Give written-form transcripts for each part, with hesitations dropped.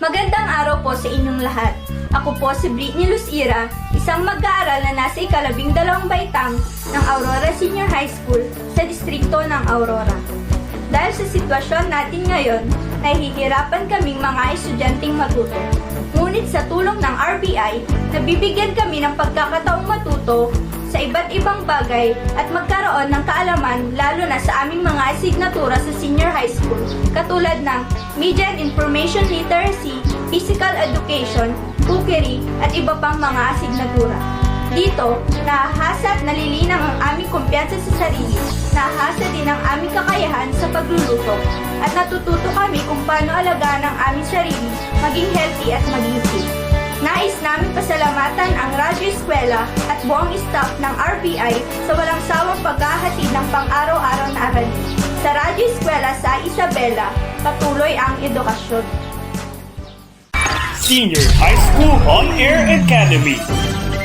Magandang araw po sa inyong lahat. Ako po si Britney Lucira, isang mag-aaral na nasa ika-12 baitang ng Aurora Senior High School sa distrito ng Aurora. Dahil sa sitwasyon natin ngayon, nahihirapan kaming mga estudyanteng matuto. Ngunit sa tulong ng RBI, nabibigyan kami ng pagkakataong matuto sa iba't ibang bagay at magkaroon ng kaalaman lalo na sa aming mga asignatura sa senior high school katulad ng Media and Information Literacy, Physical Education, Cookery at iba pang mga asignatura. Dito, nahahasa at nalilinang ang aming kumpiyansa sa sarili, nahahasa din ang aming kakayahan sa pagluluto at natututo kami kung paano alagaan ang aming sarili, maging healthy at maging fit. Nais namin pasalamatan ang Radyo Eskwela at buong staff ng RBI sa walang sawang paghahatid ng pang-araw-araw na aralin. Sa Radyo Eskwela sa Isabela, patuloy ang edukasyon. Senior High School On-Air Academy.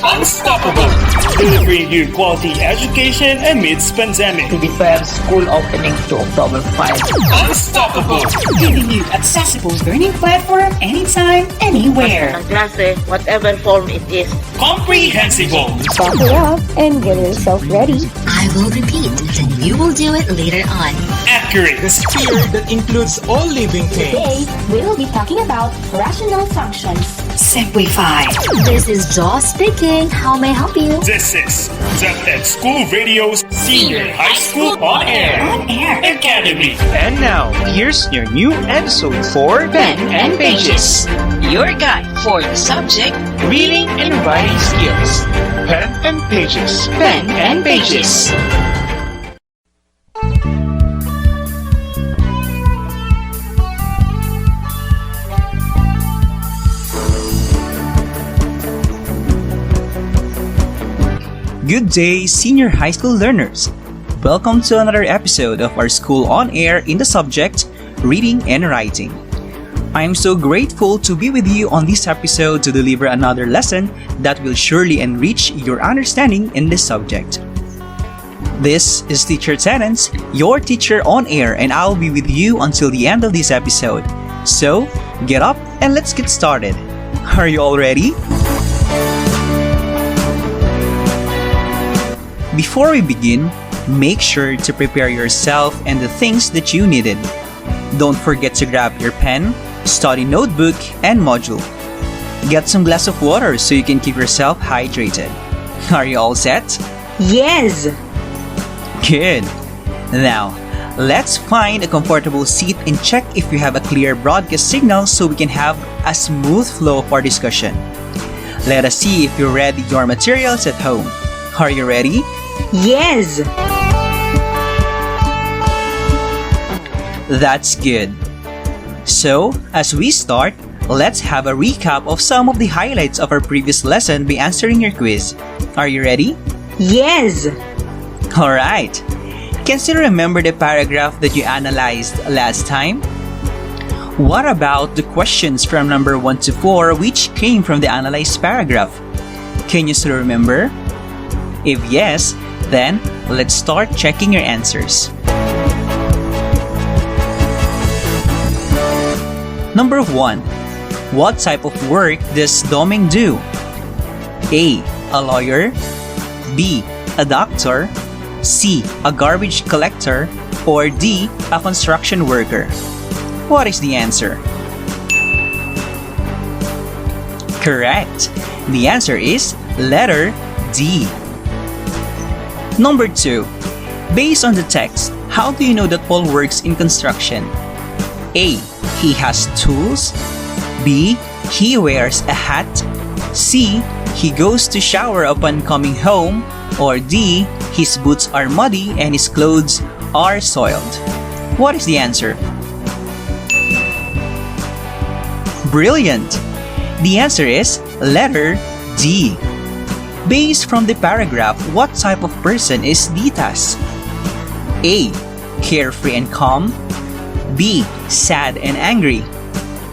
Unstoppable! Delivering you quality education amidst pandemic. To defer school opening to October 5. Unstoppable! Giving you accessible learning platform anytime, anywhere. Ang klase, whatever form it is. Comprehensible! Buckle up and get yourself ready. I will repeat, and you will do it later on. Accurate! The sphere that includes all living things. Today, we will be talking about rational functions. Simplify. This is Jaws speaking. How may I help you? This is DepEd School Radio's Senior High School On-Air On-Air Academy. And now, here's your new episode for Pen and Pages. Your guide for the subject Reading and Writing Skills. Pen and Pages. Pen and Pages. Good day, senior high school learners! Welcome to another episode of our School On Air in the subject Reading and Writing. I am so grateful to be with you on this episode to deliver another lesson that will surely enrich your understanding in this subject. This is Teacher Terence, your teacher on air, and I'll be with you until the end of this episode. So, get up and let's get started. Are you all ready? Before we begin, make sure to prepare yourself and the things that you needed. Don't forget to grab your pen, study notebook, and module. Get some glass of water so you can keep yourself hydrated. Are you all set? Yes. Good. Now, let's find a comfortable seat and check if we have a clear broadcast signal so we can have a smooth flow of our discussion. Let us see if you read your materials at home. Are you ready? Yes. That's good. So, as we start, let's have a recap of some of the highlights of our previous lesson by answering your quiz. Are you ready? Yes. Alright. Can you remember the paragraph that you analyzed last time? What about the questions from number 1 to 4 which came from the analyzed paragraph? Can you still remember? If yes, then let's start checking your answers. Number 1. What type of work does Doming do? A. A lawyer. B. A doctor. C. A garbage collector. Or D. A construction worker. What is the answer? Correct. The answer is letter D. Number 2. Based on the text, how do you know that Paul works in construction? A. He has tools. B. He wears a hat. C. He goes to shower upon coming home. Or D. His boots are muddy and his clothes are soiled. What is the answer? Brilliant! The answer is letter D. Based from the paragraph, what type of person is Ditas? A. Carefree and calm. B. Sad and angry.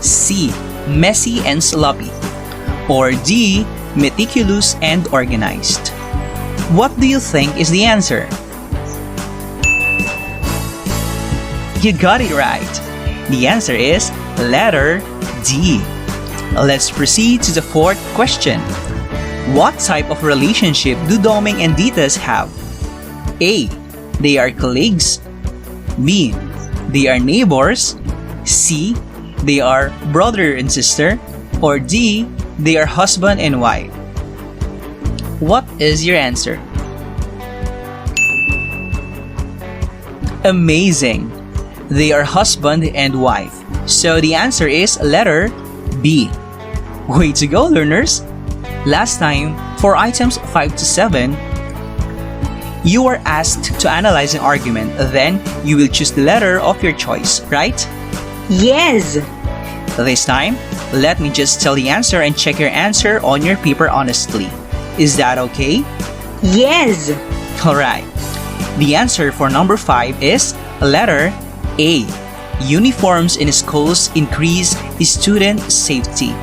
C. Messy and sloppy. Or D. Meticulous and organized. What do you think is the answer? You got it right. The answer is letter D. Let's proceed to the fourth question. What type of relationship do Doming and Ditas have? A. They are colleagues. B. They are neighbors. C. They are brother and sister. Or D. They are husband and wife. What is your answer? Amazing! They are husband and wife. So the answer is letter B. Way to go, learners! Last time, for items 5 to 7, you were asked to analyze an argument. Then, you will choose the letter of your choice, right? Yes. This time, let me just tell the answer and check your answer on your paper honestly. Is that okay? Yes. Alright. The answer for number 5 is letter A. Uniforms in schools increase student safety.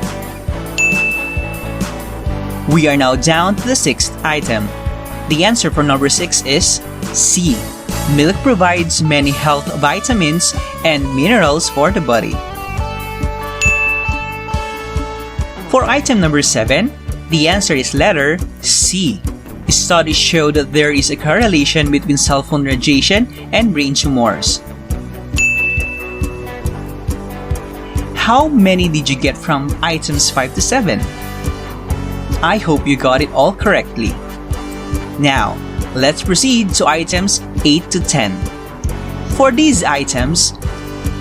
We are now down to the 6th item. The answer for number 6 is C. Milk provides many health vitamins and minerals for the body. For item number 7, the answer is letter C. Studies show that there is a correlation between cell phone radiation and brain tumors. How many did you get from items 5 to 7? I hope you got it all correctly. Now, let's proceed to items 8 to 10. For these items,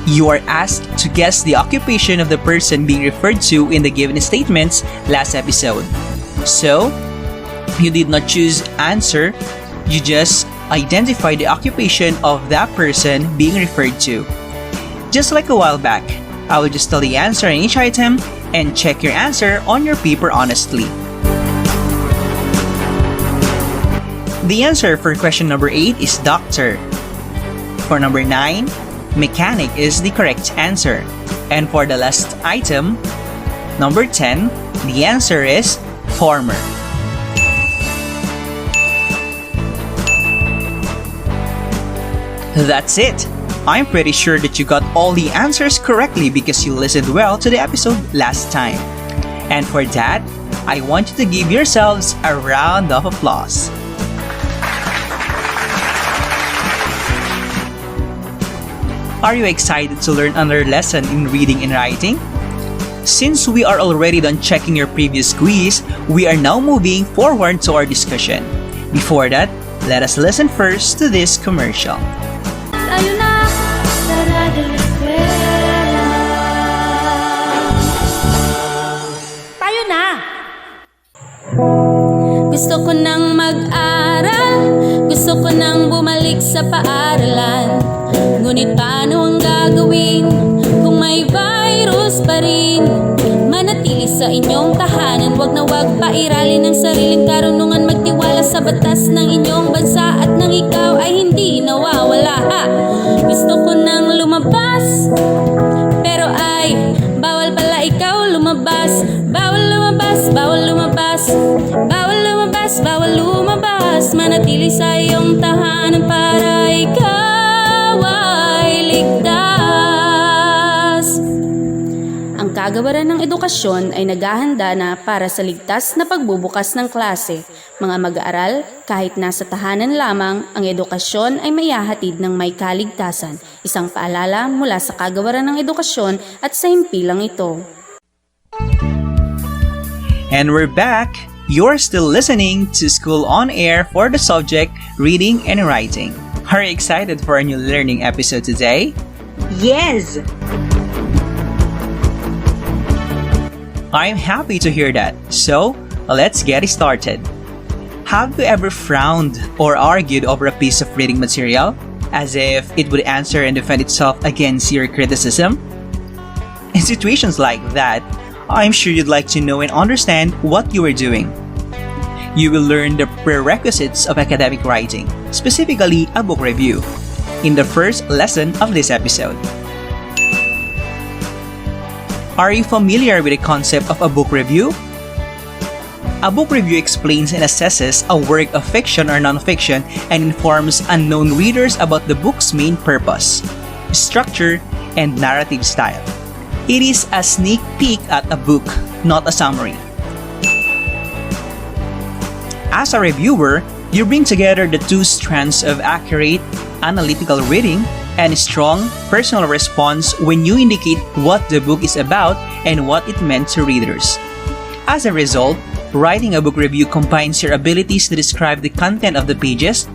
you are asked to guess the occupation of the person being referred to in the given statements last episode. So, you did not choose answer, you just identify the occupation of that person being referred to. Just like a while back, I will just tell the answer in each item and check your answer on your paper honestly. The answer for question number 8 is doctor. For number 9, mechanic is the correct answer. And for the last item, number 10, the answer is farmer. That's it. I'm pretty sure that you got all the answers correctly because you listened well to the episode last time. And for that, I want you to give yourselves a round of applause. Are you excited to learn another lesson in reading and writing? Since we are already done checking your previous quiz, we are now moving forward to our discussion. Before that, let us listen first to this commercial. Tayo na sa Radyo Eskwela. Tayo na! Gusto ko nang mag-aral, gusto ko nang bumalik sa paaralan. Ngunit paano ang gagawin kung may virus pa rin? Manatili sa inyong tahanan, wag na wag pairalin ang sariling karunungan. Magtiwala sa batas ng inyong bansa at nang ikaw ay hindi nawawala. Gusto ko nang lumabas, pero ay bawal pala ikaw lumabas. Bawal lumabas, bawal lumabas, bawal lumabas, bawal lumabas. Manatili sa iyong tahanan para ikaw ay ligtas. Ang kagawaran ng edukasyon ay naghahanda na para sa ligtas na pagbubukas ng klase. Mga mag-aaral, kahit nasa tahanan lamang, ang edukasyon ay mayahatid ng may kaligtasan. Isang paalala mula sa kagawaran ng edukasyon at sa himpilang ito. And we're back! You're still listening to School on Air for the subject Reading and Writing. Are you excited for a new learning episode today? Yes. I'm happy to hear that. So, let's get started. Have you ever frowned or argued over a piece of reading material as if it would answer and defend itself against your criticism? In situations like that, I'm sure you'd like to know and understand what you were doing. You will learn the prerequisites of academic writing, specifically a book review, in the first lesson of this episode. Are you familiar with the concept of a book review? A book review explains and assesses a work of fiction or non-fiction and informs unknown readers about the book's main purpose. structure, and narrative style. It is a sneak peek at a book, not a summary. As a reviewer, you bring together the two strands of accurate, analytical reading and strong personal response when you indicate what the book is about and what it meant to readers. As a result, writing a book review combines your abilities to describe the content of the pages,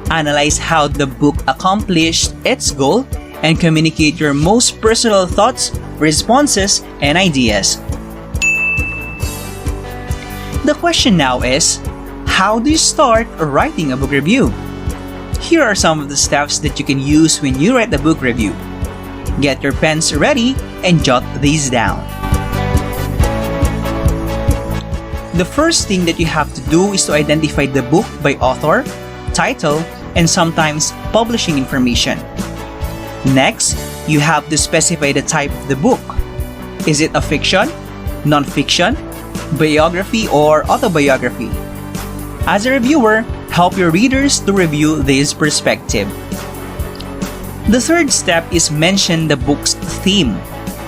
analyze how the book accomplished its goal, and communicate your most personal thoughts, responses, and ideas. The question now is, how do you start writing a book review? Here are some of the steps that you can use when you write a book review. Get your pens ready and jot these down. The first thing that you have to do is to identify the book by author, title, and sometimes publishing information. Next, you have to specify the type of the book. Is it a fiction, non-fiction, biography, or autobiography? As a reviewer, help your readers to review this perspective. The third step is mention the book's theme.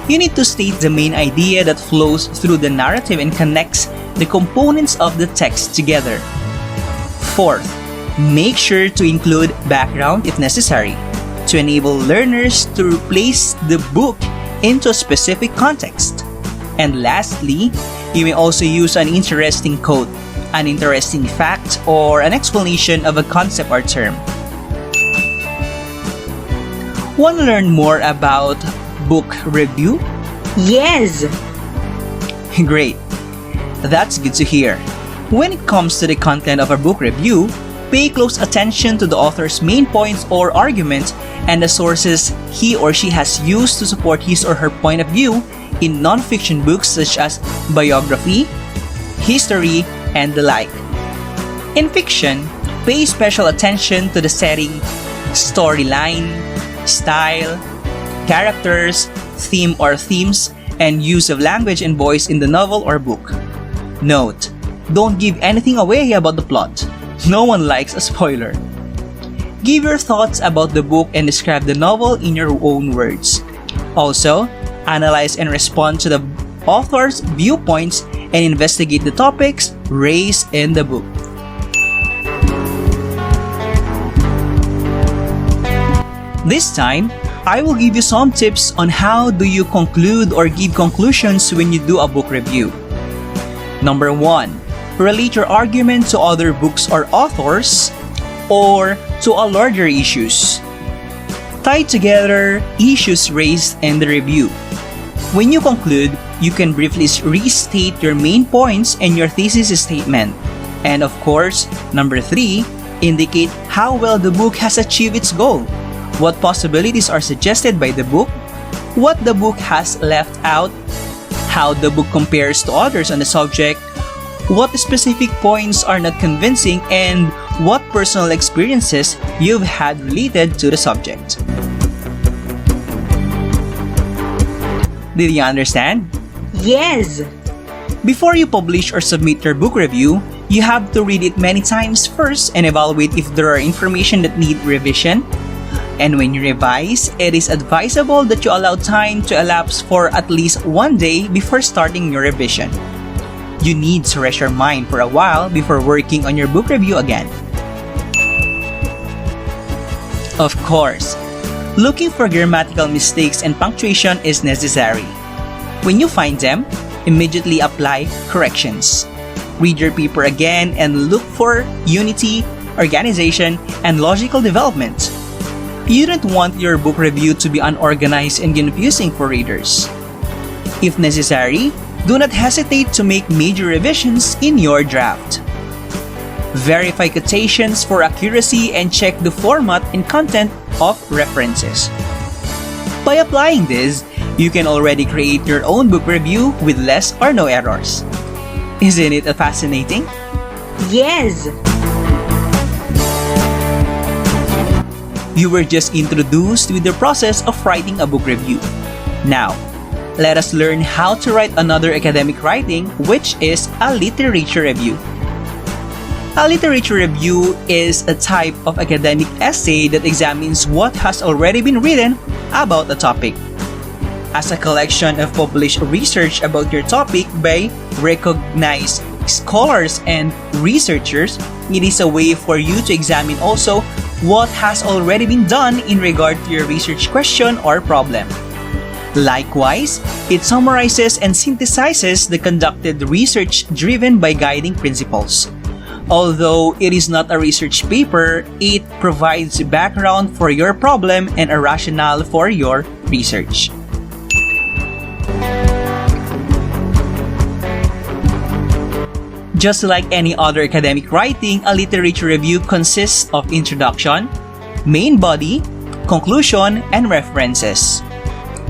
You need to state the main idea that flows through the narrative and connects the components of the text together. Fourth, make sure to include background if necessary, to enable learners to place the book into a specific context. And lastly, you may also use an interesting quote, an interesting fact, or an explanation of a concept or term. Want to learn more about book review? Yes. Great. That's good to hear. When it comes to the content of a book review, pay close attention to the author's main points or arguments and the sources he or she has used to support his or her point of view in non-fiction books such as biography, history, and the like. In fiction, pay special attention to the setting, storyline, style, characters, theme or themes, and use of language and voice in the novel or book. Note, don't give anything away about the plot. No one likes a spoiler. Give your thoughts about the book and describe the novel in your own words. Also, analyze and respond to the author's viewpoints and investigate the topics raised in the book. This time, I will give you some tips on how do you conclude or give conclusions when you do a book review. Number 1, relate your argument to other books or authors or to a larger issues. Tie together issues raised in the review. When you conclude, you can briefly restate your main points and your thesis statement. And of course, number 3, indicate how well the book has achieved its goal, what possibilities are suggested by the book, what the book has left out, how the book compares to others on the subject, what specific points are not convincing, and what personal experiences you've had related to the subject. Did you understand? Yes. Before you publish or submit your book review, you have to read it many times first and evaluate if there are information that need revision. And when you revise, it is advisable that you allow time to elapse for at least 1 day before starting your revision. You need to rest your mind for a while before working on your book review again. Of course, looking for grammatical mistakes and punctuation is necessary. When you find them, immediately apply corrections. Read your paper again and look for unity, organization, and logical development. You don't want your book review to be unorganized and confusing for readers. If necessary, do not hesitate to make major revisions in your draft. Verify quotations for accuracy and check the format and content of references. By applying this, you can already create your own book review with less or no errors. Isn't it fascinating? Yes. You were just introduced with the process of writing a book review. Now, let us learn how to write another academic writing, which is a literature review. A literature review is a type of academic essay that examines what has already been written about a topic. As a collection of published research about your topic by recognized scholars and researchers, it is a way for you to examine also what has already been done in regard to your research question or problem. Likewise, it summarizes and synthesizes the conducted research driven by guiding principles. Although it is not a research paper, it provides background for your problem and a rationale for your research. Just like any other academic writing, a literature review consists of introduction, main body, conclusion, and references.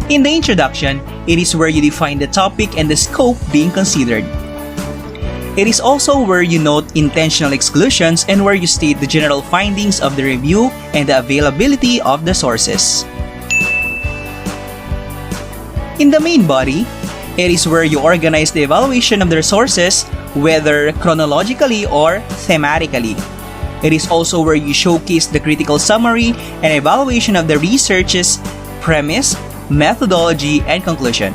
In the introduction, it is where you define the topic and the scope being considered. It is also where you note intentional exclusions and where you state the general findings of the review and the availability of the sources. In the main body, it is where you organize the evaluation of the resources, whether chronologically or thematically. It is also where you showcase the critical summary and evaluation of the research's premise, methodology, and conclusion.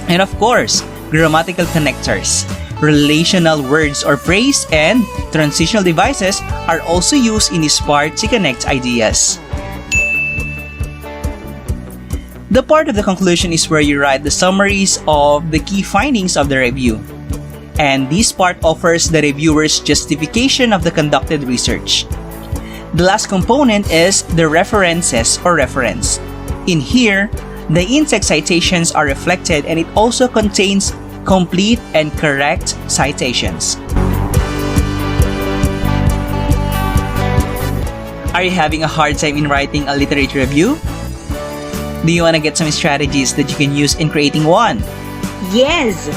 And of course, grammatical connectors, relational words or phrase, and transitional devices are also used in this part to connect ideas. The part of the conclusion is where you write the summaries of the key findings of the review. And this part offers the reviewer's justification of the conducted research. The last component is the references or reference. In here, the in-text citations are reflected and it also contains complete and correct citations. Are you having a hard time in writing a literature review? Do you want to get some strategies that you can use in creating one? Yes!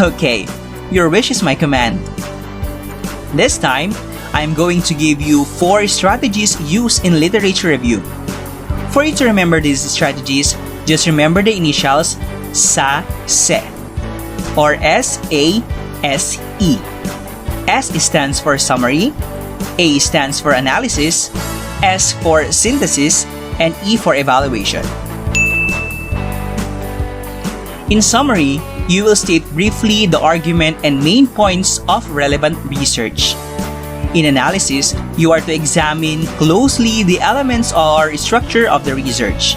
Okay, your wish is my command. This time, I'm going to give you 4 strategies used in literature review. For you to remember these strategies, just remember the initials SASE or SASE. S stands for summary, A stands for analysis, S for synthesis, and E for evaluation. In summary, you will state briefly the argument and main points of relevant research. In analysis, you are to examine closely the elements or structure of the research.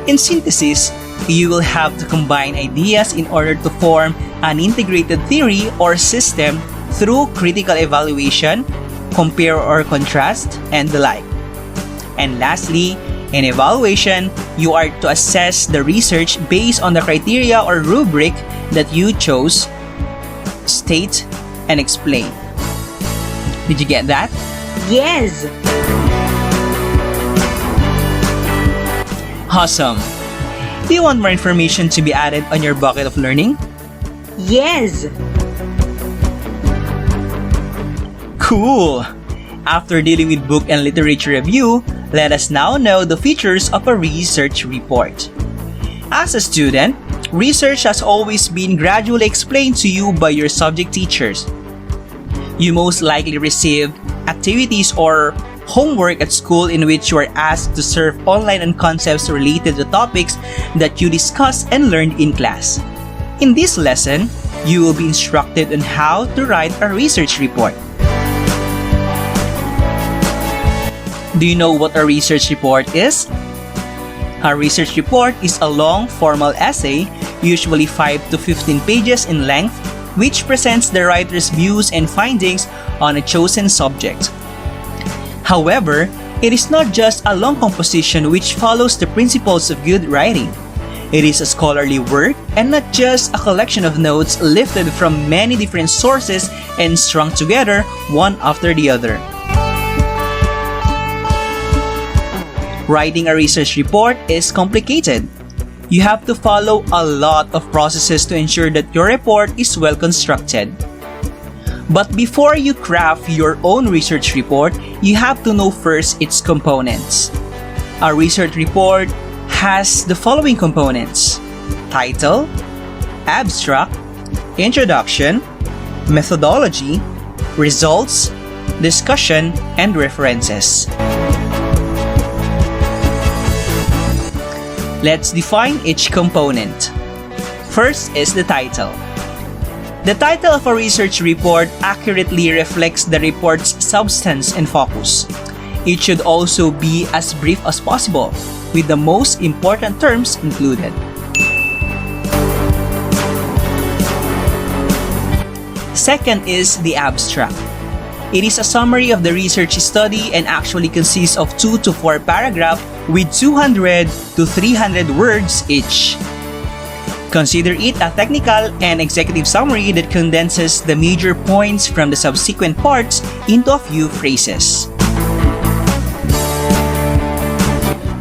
In synthesis, you will have to combine ideas in order to form an integrated theory or system through critical evaluation, compare or contrast, and the like. And lastly, in evaluation, you are to assess the research based on the criteria or rubric that you chose, state, and explain. Did you get that? Yes! Awesome! Do you want more information to be added on your bucket of learning? Yes! Cool! After dealing with book and literature review, let us now know the features of a research report. As a student, research has always been gradually explained to you by your subject teachers. You most likely received activities or homework at school in which you are asked to serve online on concepts related to topics that you discussed and learned in class. In this lesson, you will be instructed on how to write a research report. Do you know what a research report is? A research report is a long, formal essay, usually 5 to 15 pages in length, which presents the writer's views and findings on a chosen subject. However, it is not just a long composition which follows the principles of good writing. It is a scholarly work and not just a collection of notes lifted from many different sources and strung together one after the other. Writing a research report is complicated. You have to follow a lot of processes to ensure that your report is well constructed. But before you craft your own research report, you have to know first its components. A research report has the following components: title, abstract, introduction, methodology, results, discussion, and references. Let's define each component. First is the title. The title of a research report accurately reflects the report's substance and focus. It should also be as brief as possible, with the most important terms included. Second is the abstract. It is a summary of the research study and actually consists of 2 to 4 paragraphs with 200 to 300 words each. Consider it a technical and executive summary that condenses the major points from the subsequent parts into a few phrases.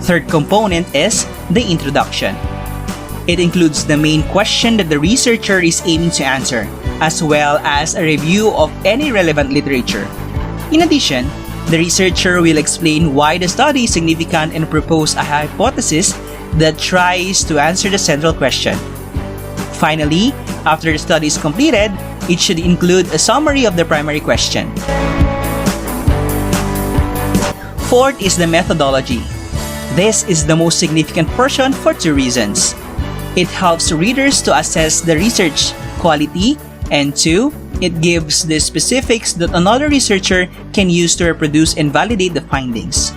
Third component is the introduction. It includes the main question that the researcher is aiming to answer, as well as a review of any relevant literature. In addition, the researcher will explain why the study is significant and propose a hypothesis that tries to answer the central question. Finally, after the study is completed, it should include a summary of the primary question. Fourth is the methodology. This is the most significant portion for 2 reasons. It helps readers to assess the research quality, and 2, it gives the specifics that another researcher can use to reproduce and validate the findings.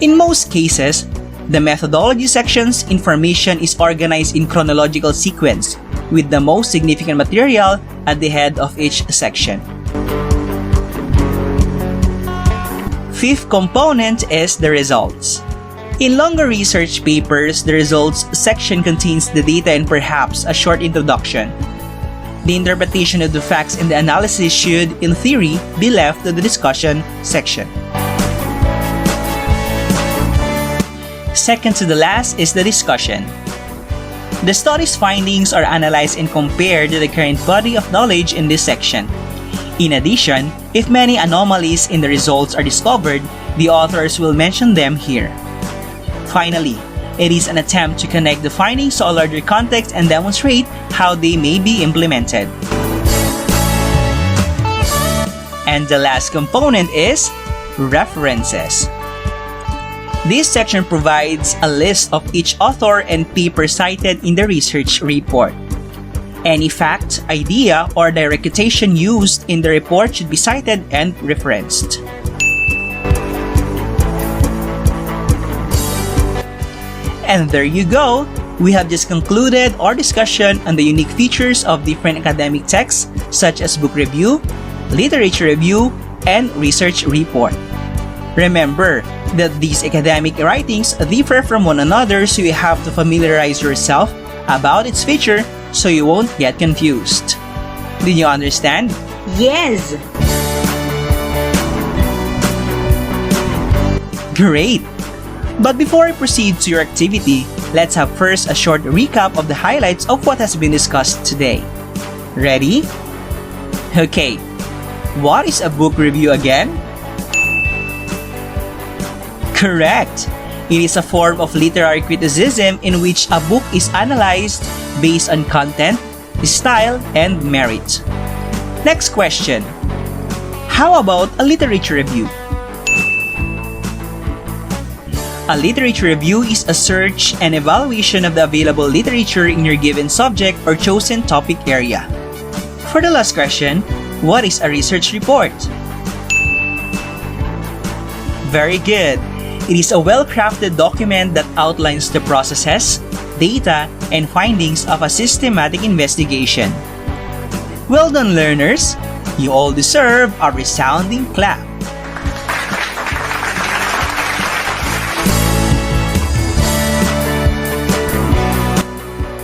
In most cases, the methodology section's information is organized in chronological sequence, with the most significant material at the head of each section. Fifth component is the results. In longer research papers, the results section contains the data and perhaps a short introduction. The interpretation of the facts and the analysis should, in theory, be left to the discussion section. Second to the last is the discussion. The study's findings are analyzed and compared to the current body of knowledge in this section. In addition, if many anomalies in the results are discovered, the authors will mention them here. Finally, it is an attempt to connect the findings to a larger context and demonstrate how they may be implemented. And the last component is references. This section provides a list of each author and paper cited in the research report. Any fact, idea, or direct quotation used in the report should be cited and referenced. And there you go! We have just concluded our discussion on the unique features of different academic texts such as book review, literature review, and research report. Remember that these academic writings differ from one another, so you have to familiarize yourself about its feature so you won't get confused. Did you understand? Yes. Great! But before I proceed to your activity, let's have first a short recap of the highlights of what has been discussed today. Ready? Okay. What is a book review again? Correct! It is a form of literary criticism in which a book is analyzed based on content, style, and merit. Next question. How about a literature review? A literature review is a search and evaluation of the available literature in your given subject or chosen topic area. For the last question, what is a research report? Very good. It is a well-crafted document that outlines the processes, data, and findings of a systematic investigation. Well done, learners! You all deserve a resounding clap.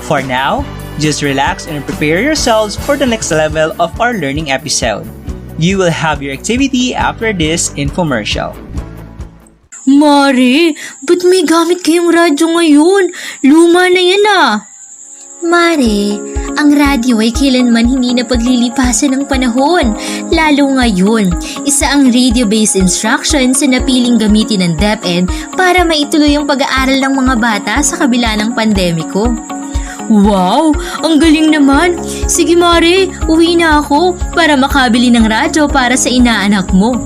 For now, just relax and prepare yourselves for the next level of our learning episode. You will have your activity after this infomercial. Mare, ba't may gamit kayong radyo ngayon? Luma na yan ah! Mare, ang radyo ay kailanman hindi na paglilipasan ng panahon. Lalo ngayon, isa ang radio-based instruction sa napiling gamitin ng DepEd para maituloy ang pag-aaral ng mga bata sa kabila ng pandemiko. Wow! Ang galing naman! Sige Mare, uwi na ako para makabili ng radyo para sa inaanak mo.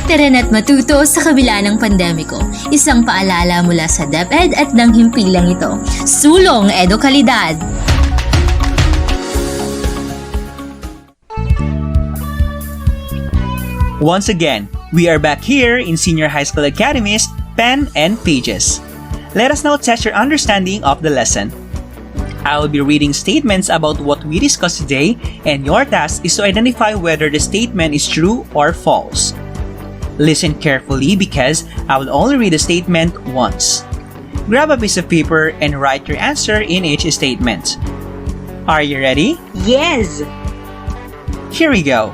Tara na't matuto sa kabila ng pandemiko. Isang paalala mula sa DepEd at ng himpilang ito. Sulong Edukalidad! Once again, we are back here in Senior High School Academy's Pen and Pages. Let us now test your understanding of the lesson. I will be reading statements about what we discussed today, and your task is to identify whether the statement is true or false. Listen carefully because I will only read the statement once. Grab a piece of paper and write your answer in each statement. Are you ready? Yes. Here we go.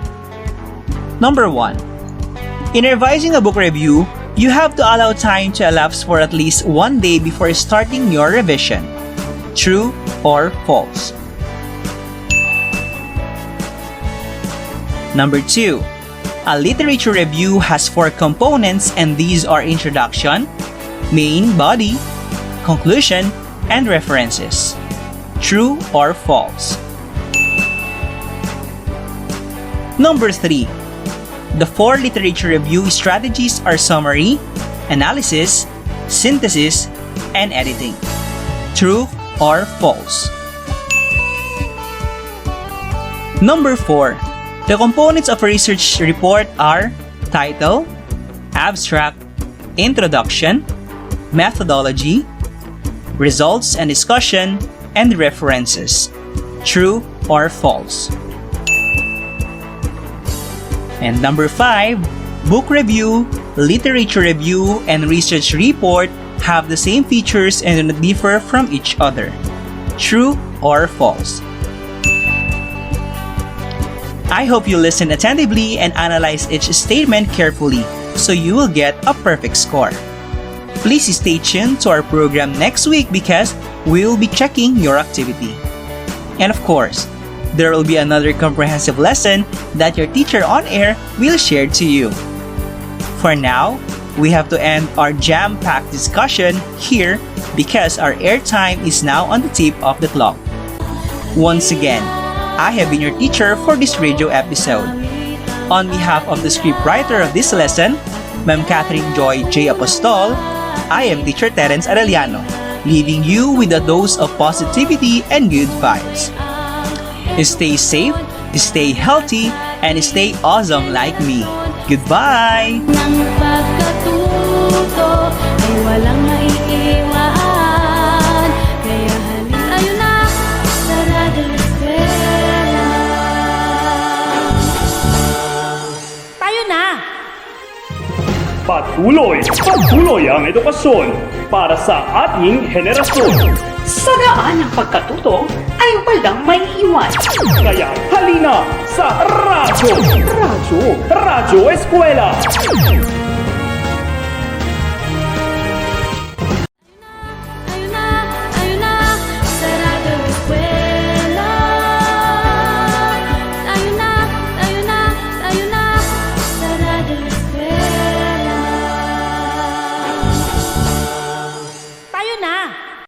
Number 1. In revising a book review, you have to allow time to elapse for at least 1 day before starting your revision. True or false? Number 2. A literature review has 4 components, and these are introduction, main body, conclusion, and references. True or false? Number 3. The 4 literature review strategies are summary, analysis, synthesis, and editing. True or false? Number 4. The components of a research report are title, abstract, introduction, methodology, results and discussion, and references. True or false? And number 5, book review, literature review, and research report have the same features and do not differ from each other. True or false? I hope you listen attentively and analyze each statement carefully so you will get a perfect score. Please stay tuned to our program next week because we will be checking your activity. And of course, there will be another comprehensive lesson that your teacher on air will share to you. For now, we have to end our jam-packed discussion here because our airtime is now on the tip of the clock. Once again, I have been your teacher for this radio episode. On behalf of the scriptwriter of this lesson, Ma'am Catherine Joy J. Apostol, I am Teacher Terence Arellano, leaving you with a dose of positivity and good vibes. Stay safe, stay healthy, and stay awesome like me. Goodbye! Ng pagkatuto ay walang maiiwan. Kaya halina tayo na sa Radyo Eskwela. Tayo na! Patuloy ang edukasyon para sa ating henerasyon. Sa daan ng pagkatuto ay walang may iwan. Kaya halina sa Radyo Eskwela!